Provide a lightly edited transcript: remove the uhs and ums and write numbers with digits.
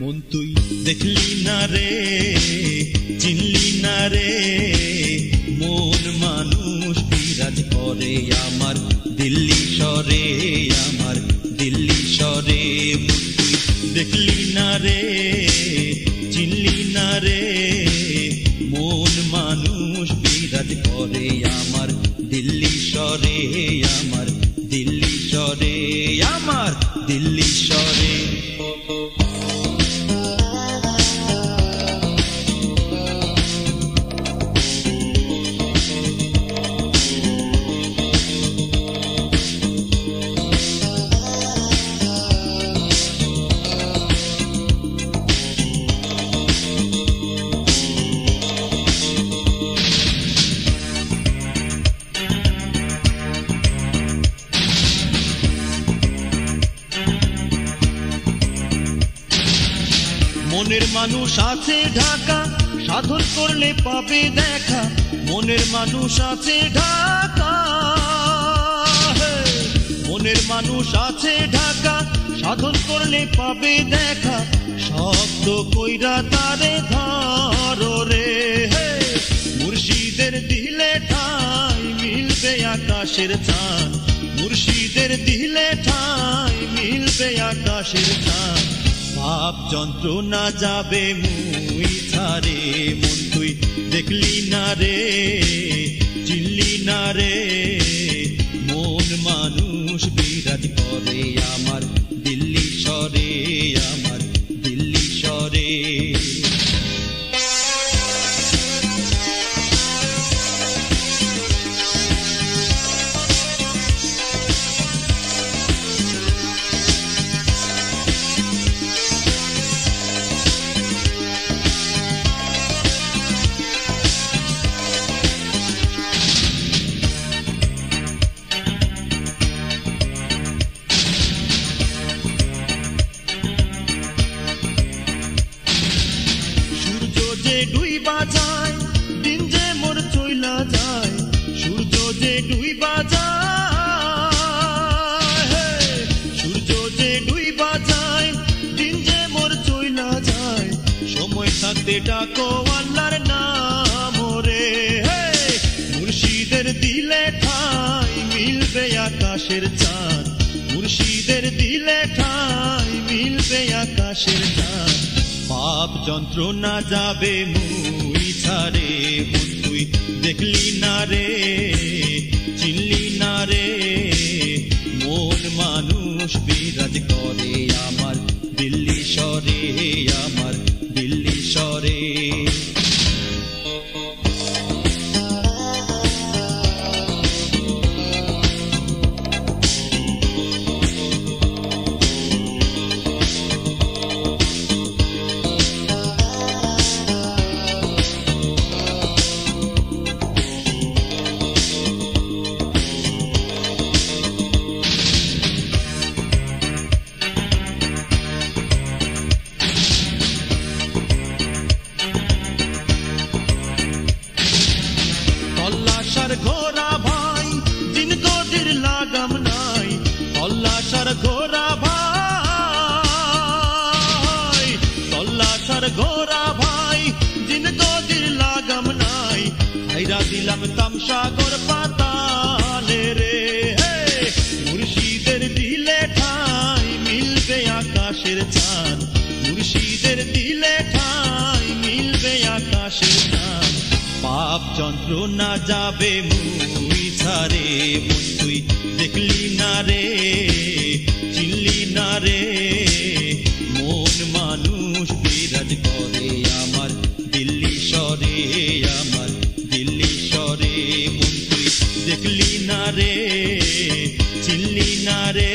মন তুই দেখলি না রে, চিনলি না রে, মন মানুষ বিরাজ করে আমার দিল্লি শহরে, আমার দিল্লি শহরে। মন তুই দেখলি না রে, চিনলি না রে, মন মানুষ বিরাজ করে আমার দিল্লি শহরে, আমার দিল্লি শহরে, আমার দিল্লি শহরে। মনের মানুষ আছে ঢাকা, সাধন করলে পাবে দেখা, মনের মানুষ আছে ঢাকা, মনের মানুষ আছে ঢাকা, সাধন করলে পাবে দেখা, শব্দ কইরা তারে ধরো রে, মুর্শিদের দিলে ঠাই মিলবে আকাশের চাঁদ, মুর্শিদের দিলে ঠাই মিলবে আকাশের চাঁদ। পাপ যন্ত্রণা যাবে মুই ছাড়ে, মন তুই দেখলি না রে, চিনলি না রে, মন মানুষ বিরাজ করে আমার দিল্লি শহরে, আমার দিল্লি শহরে। ডুইবা যায় দিন যে মোর চইলা যায়, সূর্য যে ডুইবা যায়, সূর্য যে ডুইবা যায়, দিন যে মোর চইলা যায়, সময় থাকতে ডাকো আল্লাহর নাম রে, মুর্শিদের দিলে ঠাই মিলবে আকাশের চাঁদ, মুর্শিদের দিলে ঠাই মিলবে আকাশের চাঁদ। পাপ যন্ত্রণা যাবে মুই ছাড়ে, মন তুই দেখলি না রে, চিনলি না রে, মন মানুষ বিরাজ করে আমার দিল্লি শহরে, আমার দিল্লি শহরে। ঘোরা ভাই দিন গদির লাগাম নাই, তল্লাশার ঘোরা ভাই, তল্লাশার ঘোরা ভাই দিন গদির লাগাম নাই, ভাইরা দিলাম তামসাগর পাতালে রে, মুর্শিদের দিলে ঠাই মিলবে আকাশের চাঁদ, মুর্শিদের দিলে ঠাই মিলবে আকাশের চাঁদ। পাপ যন্ত্রণা যাবে মুই ছাড়ে, মন তুই দেখলি না রে, চিনলি না রে, মন মানুষ বিরাজ করে আমার দিল্লি শহরে, আমার দিল্লি শহরে। মন তুই দেখলি না রে, চিনলি না রে।